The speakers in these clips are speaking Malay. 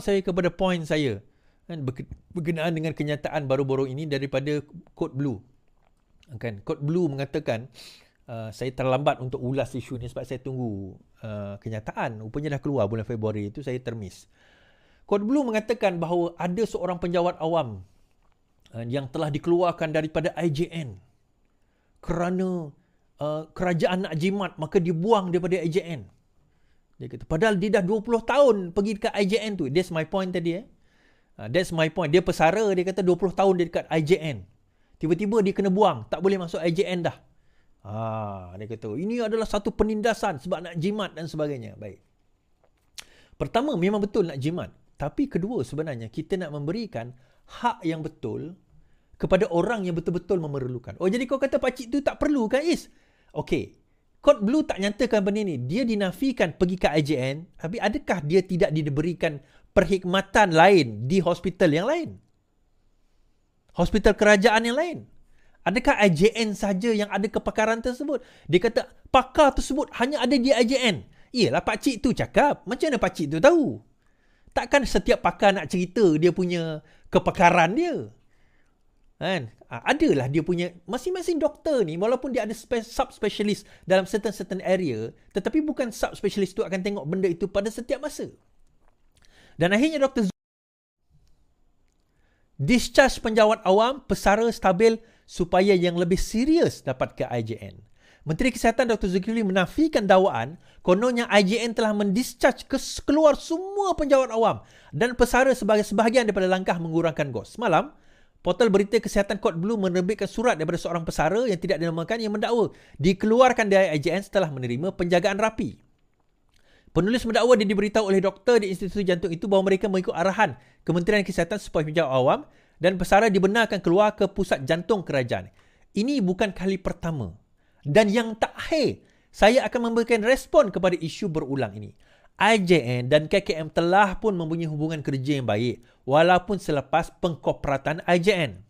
bawa saya kepada point saya kan, berkenaan dengan kenyataan baru-baru ini daripada Code Blue. Kan, Code Blue mengatakan saya terlambat untuk ulas isu ni sebab saya tunggu kenyataan. Rupanya dah keluar bulan Februari, itu saya termiss. Code Blue mengatakan bahawa ada seorang penjawat awam yang telah dikeluarkan daripada IJN kerana kerajaan nak jimat, maka dibuang daripada IJN. Dia kata, padahal dia dah 20 tahun pergi dekat IJN tu. That's my point tadi. That's my point. Dia pesara, dia kata 20 tahun dia dekat IJN. Tiba-tiba dia kena buang, tak boleh masuk IJN dah. Dia kata, ini adalah satu penindasan sebab nak jimat dan sebagainya. Baik. Pertama, memang betul nak jimat. Tapi kedua, sebenarnya kita nak memberikan hak yang betul kepada orang yang betul-betul memerlukan. Oh, jadi kau kata pakcik tu tak perlu kan, Is? Okey. Code Blue tak nyatakan benda ni. Dia dinafikan pergi ke IJN, tapi adakah dia tidak diberikan perkhidmatan lain di hospital yang lain? Hospital kerajaan yang lain? Adakah IJN saja yang ada kepakaran tersebut? Dia kata, pakar tersebut hanya ada di IJN. Iyalah, pakcik tu cakap. Macam mana pakcik tu tahu? Takkan setiap pakar nak cerita dia punya kepakaran dia. Kan? Adalah dia punya, masing-masing doktor ni, walaupun dia ada subspecialist dalam certain area, tetapi bukan subspecialist tu akan tengok benda itu pada setiap masa. Dan akhirnya Dr. discharge penjawat awam, pesara stabil supaya yang lebih serius dapat ke IJN. Menteri Kesihatan Dr. Zulkifli menafikan dakwaan kononnya IJN telah mendischarge keluar semua penjawat awam dan pesara sebagai sebahagian daripada langkah mengurangkan kos. Semalam, portal berita kesihatan Code Blue menerbitkan surat daripada seorang pesara yang tidak dinamakan yang mendakwa dikeluarkan dari IJN setelah menerima penjagaan rapi. Penulis mendakwa dia diberitahu oleh doktor di institusi jantung itu bahawa mereka mengikut arahan Kementerian Kesihatan supaya penjawat awam dan pesara dibenarkan keluar ke pusat jantung kerajaan. Ini bukan kali pertama. Dan yang terakhir, saya akan memberikan respon kepada isu berulang ini. IJN dan KKM telah pun mempunyai hubungan kerja yang baik walaupun selepas pengkorporatan IJN.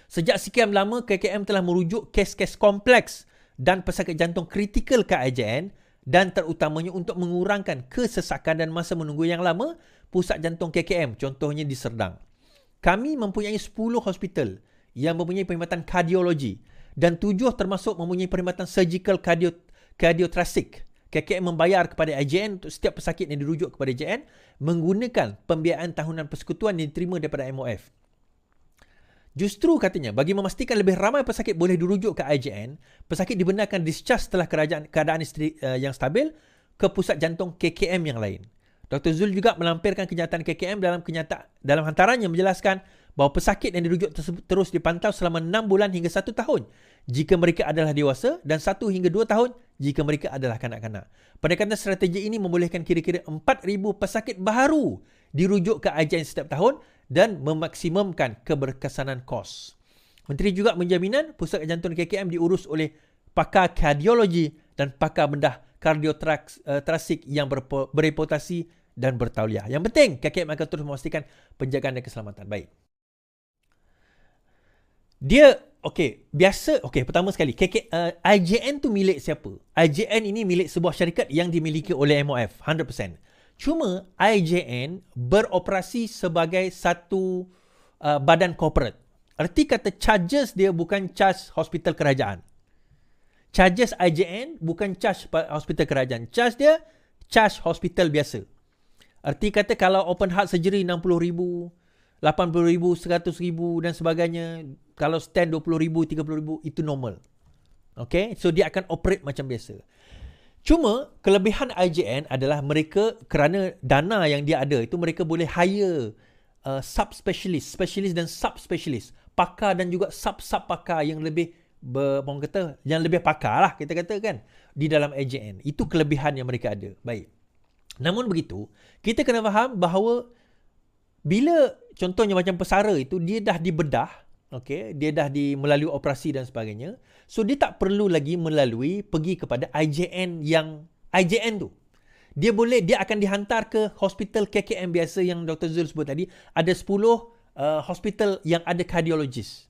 Sejak sekian lama, KKM telah merujuk kes-kes kompleks dan pesakit jantung kritikal ke IJN dan terutamanya untuk mengurangkan kesesakan dan masa menunggu yang lama pusat jantung KKM, contohnya di Serdang. Kami mempunyai 10 hospital yang mempunyai perkhidmatan kardiologi dan 7 termasuk mempunyai perkhidmatan surgical cardiothoracic. KKM membayar kepada IJN untuk setiap pesakit yang dirujuk kepada IJN menggunakan pembiayaan tahunan persekutuan yang diterima daripada MOF. Justru katanya, bagi memastikan lebih ramai pesakit boleh dirujuk ke IJN, pesakit dibenarkan discharge setelah keadaan yang stabil ke pusat jantung KKM yang lain. Dr. Zul juga melampirkan kenyataan KKM dalam hantarannya menjelaskan bahawa pesakit yang dirujuk tersebut terus dipantau selama 6 bulan hingga 1 tahun jika mereka adalah dewasa dan 1 hingga 2 tahun jika mereka adalah kanak-kanak. Pendekatan strategi ini membolehkan kira-kira 4,000 pesakit baru dirujuk ke IJN setiap tahun dan memaksimumkan keberkesanan kos. Menteri juga menjaminan pusat jantung KKM diurus oleh pakar kardiologi dan pakar bedah kardiothoracic yang bereputasi dan bertauliah. Yang penting, KKM akan terus memastikan penjagaan dan keselamatan. Baik. Pertama sekali, IJN tu milik siapa? IJN ini milik sebuah syarikat yang dimiliki oleh MOF, 100%. Cuma, IJN beroperasi sebagai satu badan corporate. Erti kata charges dia bukan charge hospital kerajaan. Charges IJN bukan charge hospital kerajaan. Charge dia, charge hospital biasa. Arti kata kalau open heart surgery 60,000, 80,000, 100,000 dan sebagainya. Kalau stand 20,000, 30,000 itu normal. Okay, so dia akan operate macam biasa. Cuma kelebihan IJN adalah mereka kerana dana yang dia ada itu mereka boleh hire subspecialist, specialist dan subspecialist, pakar dan juga sub pakar yang lebih yang lebih pakar lah kita katakan di dalam IJN. Itu kelebihan yang mereka ada. Baik. Namun begitu, kita kena faham bahawa bila contohnya macam pesara itu dia dah dibedah, okay, dia dah melalui operasi dan sebagainya, so dia tak perlu lagi pergi kepada IJN yang IJN tu. Dia akan dihantar ke hospital KKM biasa yang Dr. Zul sebut tadi. Ada 10 hospital yang ada cardiologist.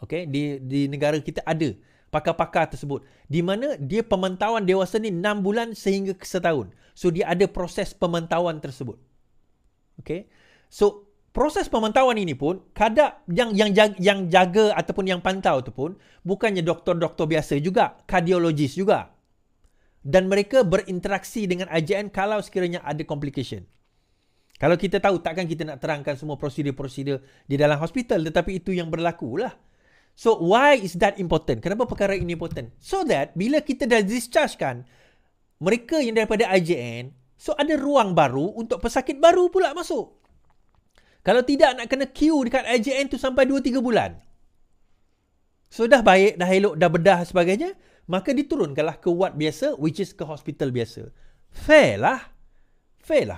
Okay, di negara kita ada pakar-pakar tersebut, di mana dia pemantauan dewasa ni 6 bulan sehingga ke setahun. So dia ada proses pemantauan tersebut. Okay. So, proses pemantauan ini pun, kadang yang jaga ataupun yang pantau tu pun, bukannya doktor-doktor biasa juga, kardiologis juga. Dan mereka berinteraksi dengan IJN kalau sekiranya ada complication. Kalau kita tahu, takkan kita nak terangkan semua prosedur-prosedur di dalam hospital, tetapi itu yang berlaku lah. So, why is that important? Kenapa perkara ini important? So that, bila kita dah discharge kan, mereka yang daripada IJN, so ada ruang baru untuk pesakit baru pula masuk. Kalau tidak, nak kena queue dekat IJN tu sampai 2-3 bulan. So, dah baik, dah elok, dah bedah sebagainya, maka diturunkanlah ke ward biasa, which is ke hospital biasa. Fair lah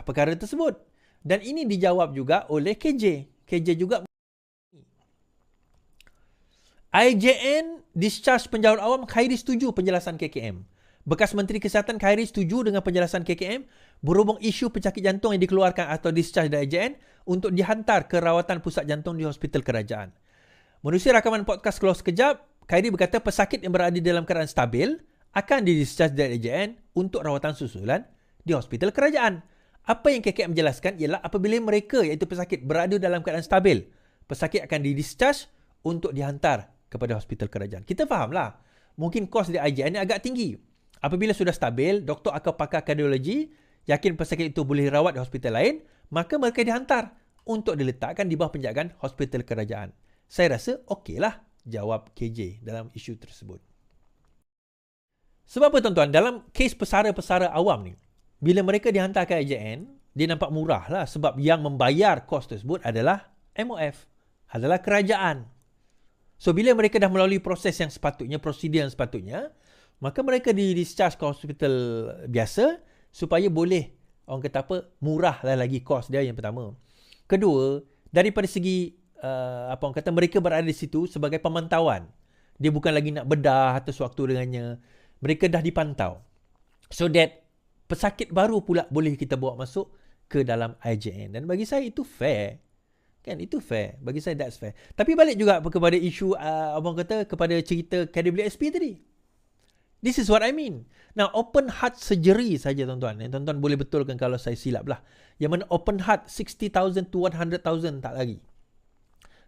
perkara tersebut. Dan ini dijawab juga oleh KJ. KJ juga. IJN discharge penjawat awam, Khairi setuju penjelasan KKM. Bekas Menteri Kesihatan Khairi setuju dengan penjelasan KKM berhubung isu penyakit jantung yang dikeluarkan atau discharge dari IJN untuk dihantar ke rawatan pusat jantung di hospital kerajaan. Menerusi rakaman podcast Keluar Sekejap, Khairi berkata pesakit yang berada dalam keadaan stabil akan didischarge dari IJN untuk rawatan susulan di hospital kerajaan. Apa yang KKM menjelaskan ialah apabila mereka iaitu pesakit berada dalam keadaan stabil, pesakit akan didischarge untuk dihantar kepada hospital kerajaan. Kita fahamlah, mungkin kos di IJN ni agak tinggi. Apabila sudah stabil, doktor akan pakar kardiologi, yakin pesakit itu boleh dirawat di hospital lain, maka mereka dihantar untuk diletakkan di bawah penjagaan hospital kerajaan. Saya rasa okeylah jawab KJ dalam isu tersebut. Sebab apa tuan-tuan, dalam kes pesara-pesara awam ni, bila mereka dihantar ke IJN, dia nampak murah lah sebab yang membayar kos tersebut adalah MOF, adalah kerajaan. So, bila mereka dah melalui proses yang sepatutnya, prosedur yang sepatutnya, maka mereka di-discharge ke hospital biasa supaya boleh, orang kata apa, murah lah lagi kos dia yang pertama. Kedua, daripada segi, orang kata mereka berada di situ sebagai pemantauan. Dia bukan lagi nak bedah atau sewaktu dengannya. Mereka dah dipantau. So that pesakit baru pula boleh kita bawa masuk ke dalam IJN. Dan bagi saya itu fair. Kan, itu fair. Bagi saya that's fair. Tapi balik juga kepada isu, abang kata, kepada cerita KWSP tadi. This is what I mean. Now, open heart surgery saja tuan-tuan. Tuan-tuan boleh betulkan kalau saya silap lah. Yang mana open heart 60,000 to 100,000 tak lagi.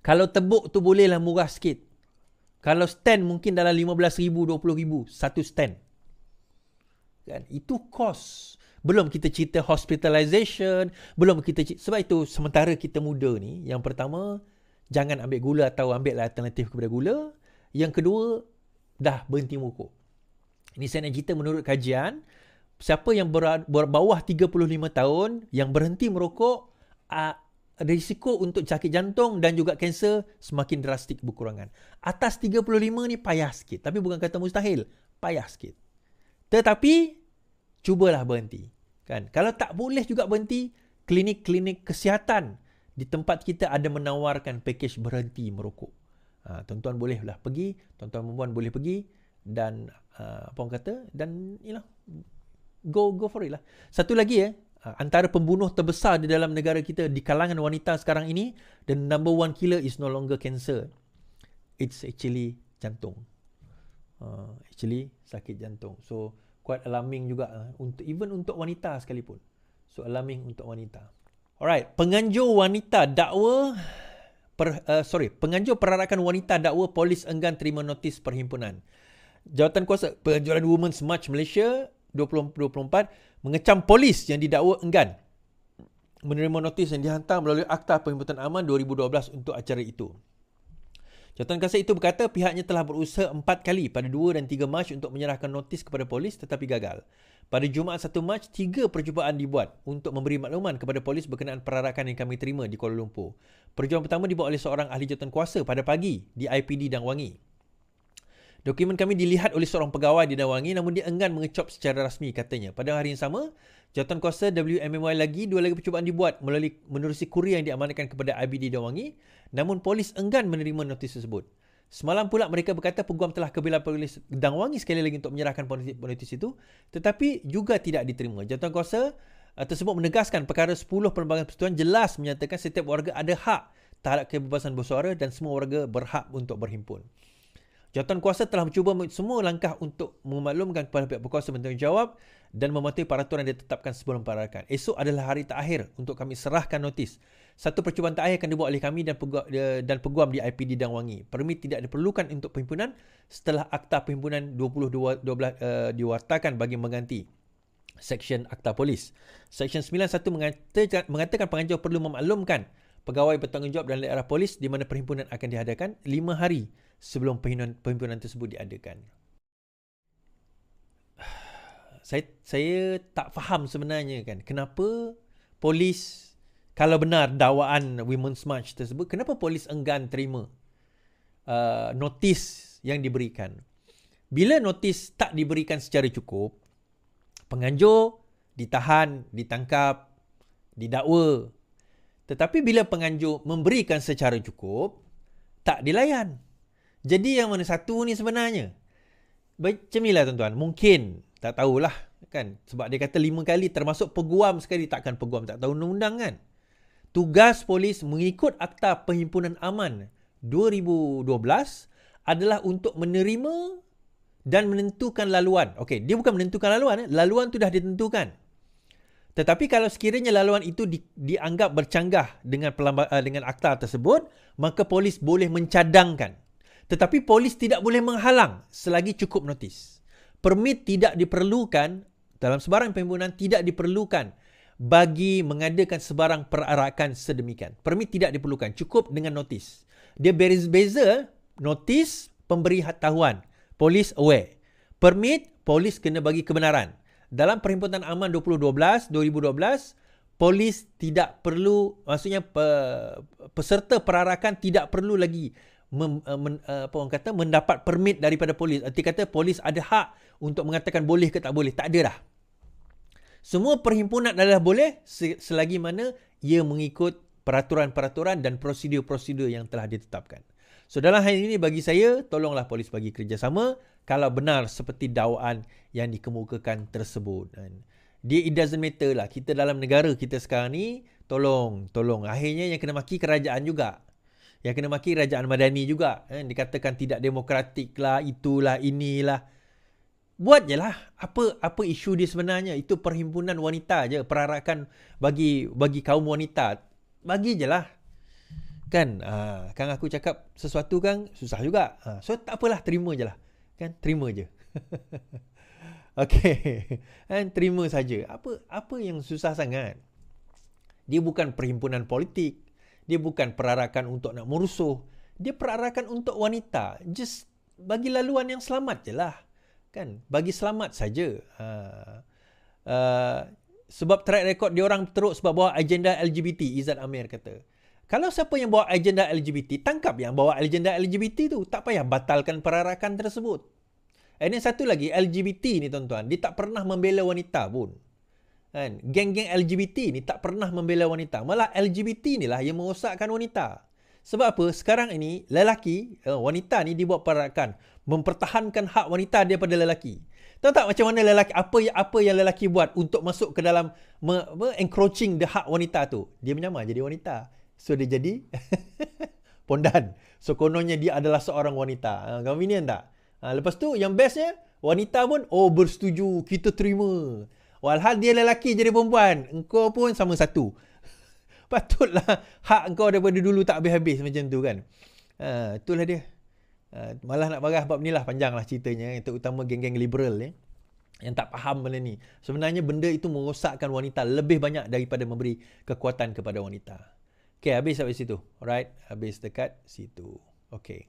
Kalau tebuk tu bolehlah murah sikit. Kalau stand mungkin dalam 15,000, 20,000. Satu stand. Kan? Itu kos. Belum kita cerita hospitalization. Belum kita cerita. Sebab itu sementara kita muda ni. Yang pertama, jangan ambil gula atau ambil alternatif kepada gula. Yang kedua, dah berhenti merokok. Ini saya nak cerita menurut kajian. Siapa yang berbawah 35 tahun yang berhenti merokok, risiko untuk sakit jantung dan juga kanser semakin drastik berkurangan. Atas 35 ni payah sikit. Tapi bukan kata mustahil. Payah sikit. Tetapi, cubalah berhenti. Kan? Kalau tak boleh juga berhenti, klinik-klinik kesihatan di tempat kita ada menawarkan pakej berhenti merokok. Tuan-tuan bolehlah pergi, tuan-tuan perempuan boleh pergi dan apa orang kata, dan go for it lah. Satu lagi antara pembunuh terbesar di dalam negara kita di kalangan wanita sekarang ini, the number one killer is no longer cancer. It's actually jantung. Actually sakit jantung. So quite alarming juga even untuk wanita sekalipun. So alarming untuk wanita. Alright, penganjur perarakan wanita dakwa polis enggan terima notis perhimpunan. Jawatan Kuasa Penganjuran Women's March Malaysia 2024 mengecam polis yang didakwa enggan menerima notis yang dihantar melalui Akta Perhimpunan Aman 2012 untuk acara itu. Jawatan Kuasa itu berkata pihaknya telah berusaha 4 kali pada 2 dan 3 Mac untuk menyerahkan notis kepada polis tetapi gagal. Pada Jumaat 1 Mac, 3 perjumpaan dibuat untuk memberi makluman kepada polis berkenaan perarakan yang kami terima di Kuala Lumpur. Perjumpaan pertama dibuat oleh seorang ahli jawatan kuasa pada pagi di IPD Dan Wangi. Dokumen kami dilihat oleh seorang pegawai di Dan Wangi namun dia enggan mengecop secara rasmi katanya. Pada hari yang sama, jawatan kuasa WMMY lagi 2 lagi percubaan dibuat menerusi kurier yang diamankan kepada IBD Dan Wangi namun polis enggan menerima notis tersebut. Semalam pula mereka berkata peguam telah ke bilik polis Dan Wangi sekali lagi untuk menyerahkan notis itu tetapi juga tidak diterima. Jawatan kuasa tersebut menegaskan perkara 10 Perlembagaan Persekutuan jelas menyatakan setiap warga ada hak terhadap kebebasan bersuara dan semua warga berhak untuk berhimpun. Jawatankuasa telah mencuba semua langkah untuk memaklumkan kepada pihak berkuasa bertanggungjawab dan mematuhi peraturan yang ditetapkan sebelum perarakan. Esok adalah hari terakhir untuk kami serahkan notis. Satu percubaan terakhir akan dibuat oleh kami dan peguam di IPD Dan Wangi. Permit tidak diperlukan untuk perhimpunan setelah Akta Perhimpunan 2012 diwartakan bagi mengganti Seksyen Akta Polis. Seksyen 91 mengatakan penganjur perlu memaklumkan pegawai bertanggungjawab dalam daerah polis di mana perhimpunan akan diadakan 5 hari sebelum perhimpunan tersebut diadakan. Saya tak faham sebenarnya kan, kenapa polis, kalau benar dakwaan Women's March tersebut, kenapa polis enggan terima notis yang diberikan. Bila notis tak diberikan secara cukup, penganjur ditahan, ditangkap, didakwa. Tetapi bila penganjur memberikan secara cukup, tak dilayan. Jadi yang mana satu ni sebenarnya? Macam inilah tuan-tuan. Mungkin, tak tahulah kan. Sebab dia kata 5 kali termasuk peguam sekali. Takkan peguam tak tahu undang-undang kan? Tugas polis mengikut Akta Perhimpunan Aman 2012 adalah untuk menerima dan menentukan laluan. Okey, dia bukan menentukan laluan. Laluan tu dah ditentukan. Tetapi kalau sekiranya laluan itu dianggap bercanggah dengan akta tersebut, maka polis boleh mencadangkan. Tetapi polis tidak boleh menghalang selagi cukup notis. Permit tidak diperlukan, dalam sebarang perhimpunan tidak diperlukan bagi mengadakan sebarang perarakan sedemikian. Permit tidak diperlukan, cukup dengan notis. Dia beza notis, pemberi tahuan. Polis aware. Permit, polis kena bagi kebenaran. Dalam Perhimpunan Aman 2012, polis tidak perlu, maksudnya peserta perarakan tidak perlu lagi mendapat permit daripada polis. Arti kata polis ada hak untuk mengatakan boleh ke tak boleh. Tak ada dah. Semua perhimpunan adalah boleh selagi mana ia mengikut peraturan-peraturan dan prosedur-prosedur yang telah ditetapkan. So dalam hal ini bagi saya, tolonglah polis bagi kerjasama kalau benar seperti dakwaan yang dikemukakan tersebut. It doesn't matter lah. Kita dalam negara kita sekarang ni, tolong. Akhirnya yang kena maki kerajaan juga. Yang kena maki kerajaan madani juga. Dikatakan tidak demokratik lah, itulah, inilah. Buat je lah. Apa isu dia sebenarnya? Itu perhimpunan wanita je. Perarakan bagi kaum wanita. Bagi je lah. Kan aku cakap sesuatu kan susah juga. So tak apalah, terima je lah. Kan, terima je. Okey. Kan, terima saja. Apa yang susah sangat? Dia bukan perhimpunan politik. Dia bukan perarakan untuk nak merusuh. Dia perarakan untuk wanita. Just bagi laluan yang selamat je lah. Kan, bagi selamat saja. Sebab track record dia orang teruk sebab bawa agenda LGBT, Izzat Amir kata. Kalau siapa yang bawa agenda LGBT, tangkap yang bawa agenda LGBT tu. Tak payah batalkan perarakan tersebut. Ini satu lagi, LGBT ni tuan-tuan, dia tak pernah membela wanita pun. Kan? Geng-geng LGBT ni tak pernah membela wanita. Malah LGBT ni lah yang merosakkan wanita. Sebab apa? Sekarang ini, lelaki, wanita ni dibuat perarakan. Mempertahankan hak wanita daripada lelaki. Tahu tak macam mana lelaki, apa yang lelaki buat untuk masuk ke dalam encroaching the hak wanita tu? Dia menyamar jadi wanita. So dia jadi pondan. So kononnya dia adalah seorang wanita. Convenient tak? Lepas tu yang bestnya, wanita pun bersetuju, kita terima. Walhal dia lelaki jadi perempuan, engkau pun sama satu. Patutlah hak engkau daripada dulu tak habis-habis macam tu kan. Itulah dia. Malah nak marah bab ni lah, panjang lah ceritanya. Terutama geng-geng liberal yang tak faham benda ni. Sebenarnya benda itu merosakkan wanita lebih banyak daripada memberi kekuatan kepada wanita. Okay, habis sampai situ. Alright, habis dekat situ. Okay.